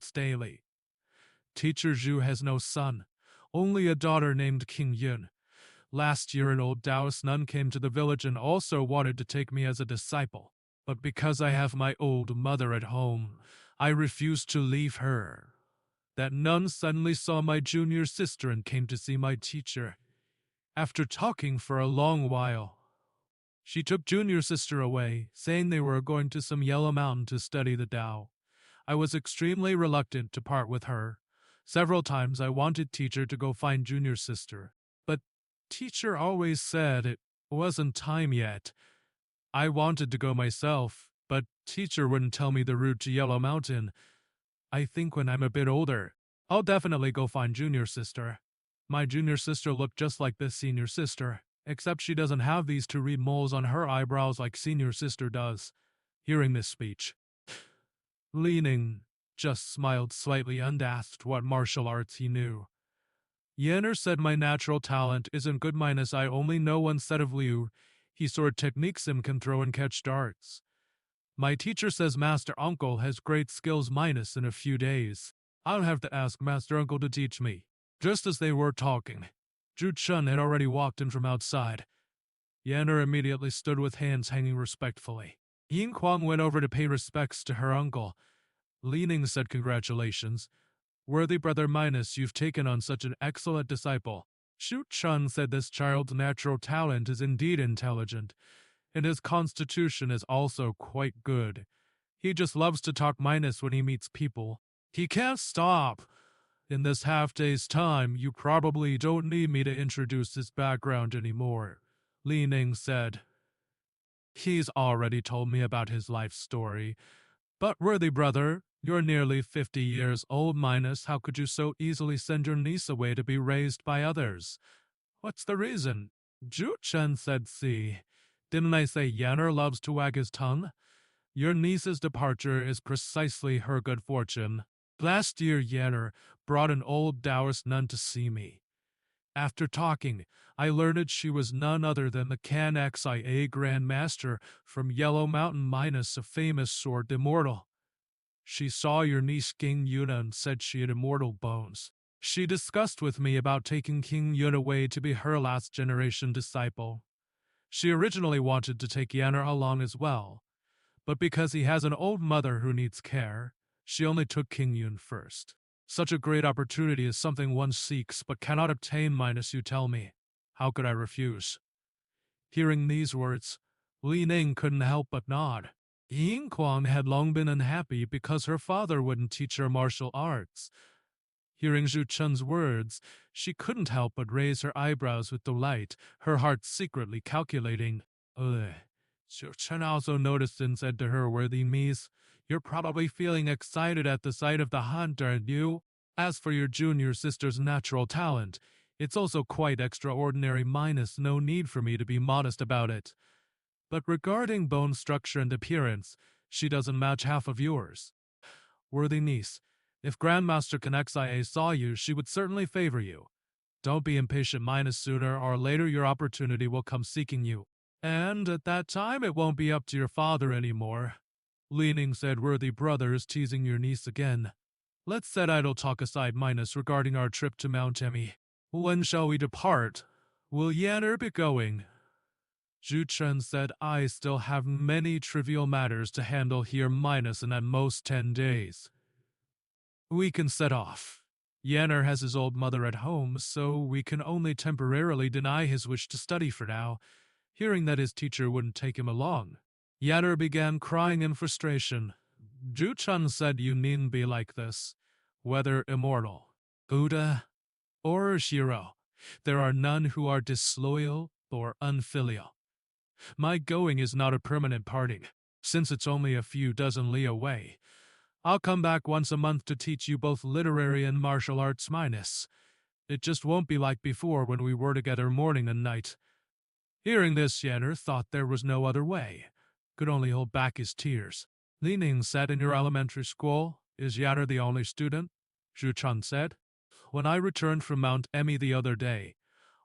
notes daily. Teacher Zhu has no son, only a daughter named King Yun. Last year an old Taoist nun came to the village and also wanted to take me as a disciple. But because I have my old mother at home, I refused to leave her. That nun suddenly saw my junior sister and came to see my teacher. After talking for a long while, she took junior sister away, saying they were going to some yellow mountain to study the Tao. I was extremely reluctant to part with her. Several times I wanted teacher to go find junior sister, but teacher always said it wasn't time yet. I wanted to go myself, but teacher wouldn't tell me the route to Yellow Mountain. I think when I'm a bit older, I'll definitely go find junior sister. My junior sister looked just like this senior sister, except she doesn't have these two red moles on her eyebrows like senior sister does. Hearing this speech, Li Ning just smiled slightly and asked what martial arts he knew. Yanner said my natural talent isn't good minus I only know one set of Liu. He sword techniques him can throw and catch darts. My teacher says Master Uncle has great skills minus in a few days. I'll have to ask Master Uncle to teach me. Just as they were talking, Zhu Chun had already walked in from outside. Yanner immediately stood with hands hanging respectfully. Yin Kuang went over to pay respects to her uncle. Li Ning said congratulations. Worthy brother minus, you've taken on such an excellent disciple. Zhu Chun said this child's natural talent is indeed intelligent, and his constitution is also quite good. He just loves to talk minus when he meets people. He can't stop. In this half-day's time, you probably don't need me to introduce his background anymore, Li Ning said. He's already told me about his life story. But worthy brother, you're nearly 50 years old minus, how could you so easily send your niece away to be raised by others? What's the reason? Zhu Chen said, see, didn't I say Yanner loves to wag his tongue? Your niece's departure is precisely her good fortune. Last year Yanner brought an old Taoist nun to see me. After talking, I learned she was none other than the Can Xia Grand Master from Yellow Mountain minus a famous sword immortal. She saw your niece King Yuna and said she had immortal bones. She discussed with me about taking King Yun away to be her last generation disciple. She originally wanted to take Yanner along as well, but because he has an old mother who needs care, she only took King Yun first. Such a great opportunity is something one seeks but cannot obtain minus you tell me. How could I refuse? Hearing these words, Li Ning couldn't help but nod. Ying Kuang had long been unhappy because her father wouldn't teach her martial arts. Hearing Zhu Chun's words, she couldn't help but raise her eyebrows with delight, her heart secretly calculating. Ugh. Zhu Chun also noticed and said to her, worthy niece, you're probably feeling excited at the sight of the hunt, aren't you? As for your junior sister's natural talent, it's also quite extraordinary minus no need for me to be modest about it. But regarding bone structure and appearance, she doesn't match half of yours. Worthy niece, if Grandmaster Kanexia saw you, she would certainly favor you. Don't be impatient minus sooner or later your opportunity will come seeking you. And at that time it won't be up to your father anymore. Li Ning said, worthy brother is teasing your niece again. Let's set idle talk aside minus regarding our trip to Mount Emmy. When shall we depart? Will Yanner be going? Zhu Chen said, I still have many trivial matters to handle here minus in at most 10 days. We can set off. Yanner has his old mother at home, so we can only temporarily deny his wish to study for now, hearing that his teacher wouldn't take him along. Yanner began crying in frustration. Zhu Chun said, you needn't be like this. Whether immortal, Buddha, or Shiro, there are none who are disloyal or unfilial. My going is not a permanent parting, since it's only a few dozen li away. I'll come back once a month to teach you both literary and martial arts minus. It just won't be like before when we were together morning and night. Hearing this, Yanner thought there was no other way. Could only hold back his tears. Li Ning said, in your elementary school, is Yanner the only student? Zhu Chun said. When I returned from Mount Emmy the other day,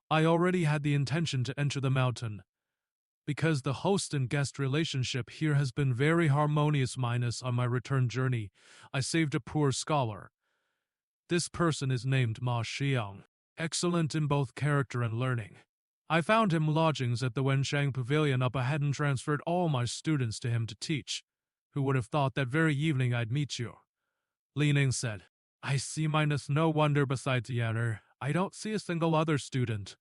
I already had the intention to enter the mountain. because the host and guest relationship here has been very harmonious minus on my return journey. I saved a poor scholar. This person is named Ma Xiang, excellent in both character and learning. I found him lodgings at the Wenshang Pavilion up ahead and transferred all my students to him to teach. Who would have thought that very evening I'd meet you? Li Ning said. I see minus no wonder besides Yanner. I don't see a single other student.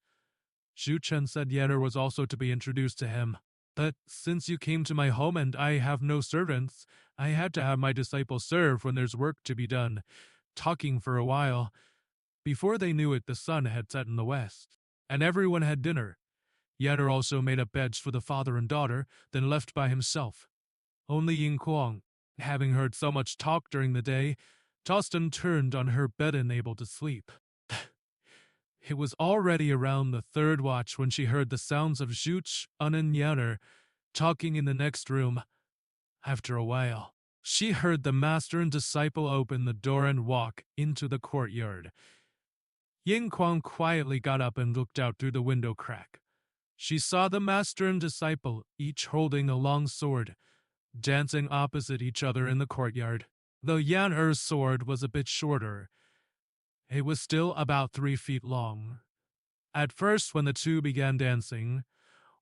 Zhu Chen said Yanner was also to be introduced to him. But since you came to my home and I have no servants, I had to have my disciples serve when there's work to be done. Talking for a while. Before they knew it, the sun had set in the west, and everyone had dinner. Yanner also made up beds for the father and daughter, then left by himself. Only Ying Kuang, having heard so much talk during the day, tossed and turned on her bed unable to sleep. It was already around the third watch when she heard the sounds of Zhu Chen and Yanner talking in the next room. After a while, she heard the master and disciple open the door and walk into the courtyard. Ying Kuang quietly got up and looked out through the window crack. She saw the master and disciple, each holding a long sword, dancing opposite each other in the courtyard. Though Yan Er's sword was a bit shorter, it was still about 3 feet long. At first, when the two began dancing,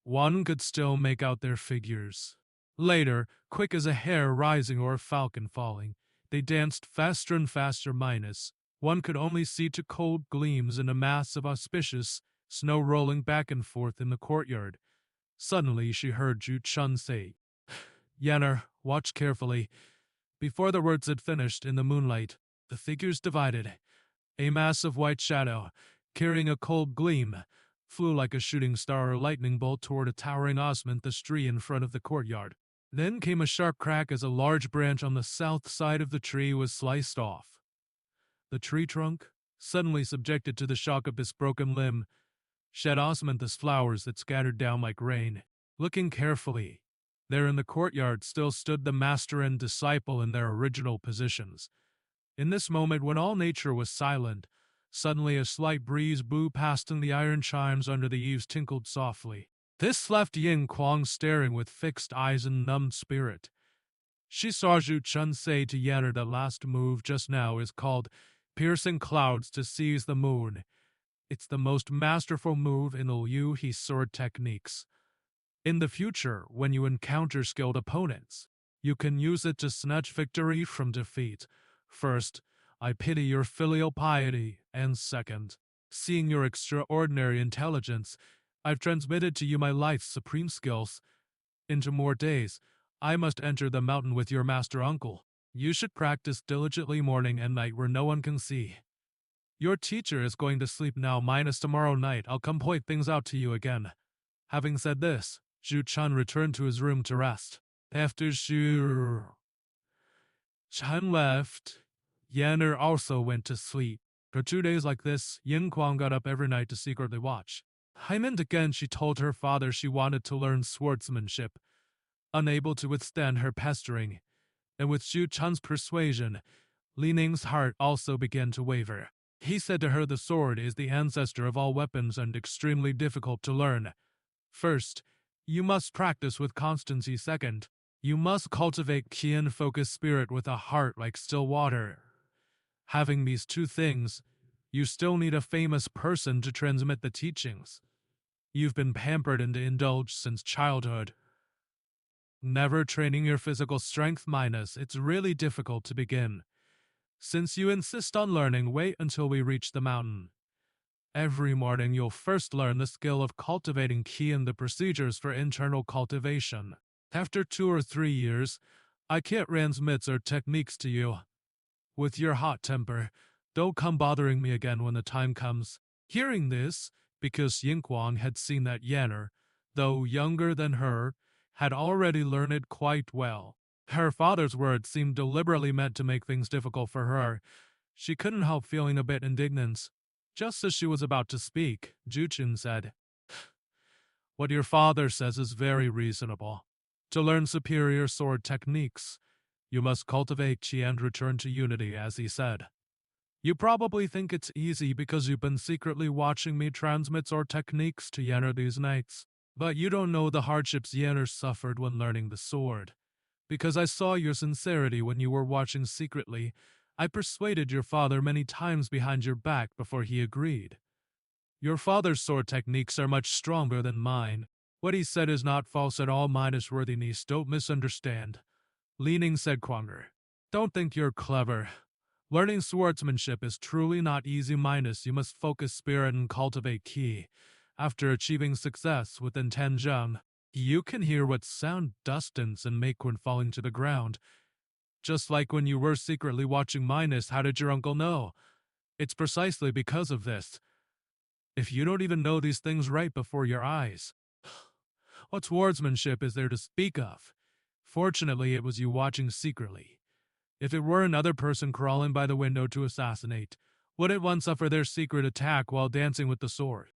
one could still make out their figures. Later, quick as a hare rising or a falcon falling, they danced faster and faster minus. One could only see two cold gleams in a mass of auspicious snow rolling back and forth in the courtyard. Suddenly she heard Zhu Chen say, Yanner, watch carefully. Before the words had finished, in the moonlight, the figures divided. A mass of white shadow, carrying a cold gleam, flew like a shooting star or lightning bolt toward a towering osment the tree in front of the courtyard. Then came a sharp crack as a large branch on the south side of the tree was sliced off. The tree trunk, suddenly subjected to the shock of this broken limb, shed osmanthus flowers that scattered down like rain. Looking carefully, there in the courtyard still stood the master and disciple in their original positions. In this moment, when all nature was silent, suddenly a slight breeze blew past and the iron chimes under the eaves tinkled softly. This left Ying Kuang staring with fixed eyes and numbed spirit. She saw Zhu Chen say to Yanner that last move just now is called piercing clouds to seize the moon. It's the most masterful move in the Liu He sword techniques. In the future, when you encounter skilled opponents, you can use it to snatch victory from defeat. First, I pity your filial piety, and second, seeing your extraordinary intelligence, I've transmitted to you my life's supreme skills. In 2 more days, I must enter the mountain with your master uncle. You should practice diligently morning and night where no one can see. Your teacher is going to sleep now minus tomorrow night. I'll come point things out to you again. Having said this, Zhu Chen returned to his room to rest. After Zhu Chen left, Yanner also went to sleep. For 2 days like this, Ying Kuang got up every night to secretly watch. And again she told her father she wanted to learn swordsmanship. Unable to withstand her pestering, and with Zhu Chen's persuasion, Li Ning's heart also began to waver. He said to her the sword is the ancestor of all weapons and extremely difficult to learn. First, you must practice with constancy. Second, you must cultivate Qian-focused spirit with a heart like still water. Having these 2 things, you still need a famous person to transmit the teachings. You've been pampered and indulged since childhood. Never training your physical strength minus, it's really difficult to begin. Since you insist on learning, wait until we reach the mountain. Every morning you'll first learn the skill of cultivating qi and the procedures for internal cultivation. After 2 or 3 years, I can't transmit our techniques to you. With your hot temper, don't come bothering me again when the time comes. Hearing this, because Ying Kuang had seen that Yanner, though younger than her, had already learned it quite well. Her father's words seemed deliberately meant to make things difficult for her. She couldn't help feeling a bit indignant. Just as she was about to speak, Zhu Chen said, What your father says is very reasonable. To learn superior sword techniques, you must cultivate qi and return to unity, as he said. You probably think it's easy because you've been secretly watching me transmit sword techniques to Yanner these nights. But you don't know the hardships Yenner suffered when learning the sword. Because I saw your sincerity when you were watching secretly, I persuaded your father many times behind your back before he agreed. Your father's sword techniques are much stronger than mine. What he said is not false at all, minus worthy niece, don't misunderstand. Leaning said Kwanger. Don't think you're clever. Learning swordsmanship is truly not easy, minus you must focus spirit and cultivate ki. After achieving success within 10 jump, you can hear what sound dustins and make when falling to the ground. Just like when you were secretly watching minus, how did your uncle know? It's precisely because of this. If you don't even know these things right before your eyes, what swordsmanship is there to speak of? Fortunately, it was you watching secretly. If it were another person crawling by the window to assassinate, wouldn't one suffer their secret attack while dancing with the sword?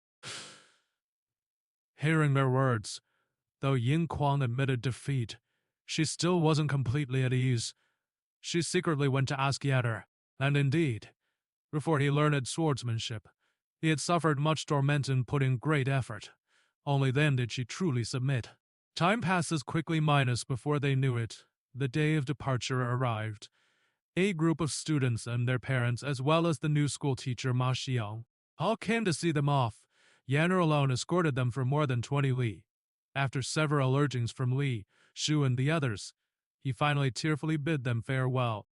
Hearing their words, though Yin Kuang admitted defeat, she still wasn't completely at ease. She secretly went to ask Yetter, and indeed, before he learned swordsmanship, he had suffered much torment and put in great effort. Only then did she truly submit. Time passes quickly, minus before they knew it. The day of departure arrived. A group of students and their parents, as well as the new school teacher Ma Xiang, all came to see them off. Yanner alone escorted them for more than 20 li. After several urgings from Li, Shu, and the others, he finally tearfully bid them farewell.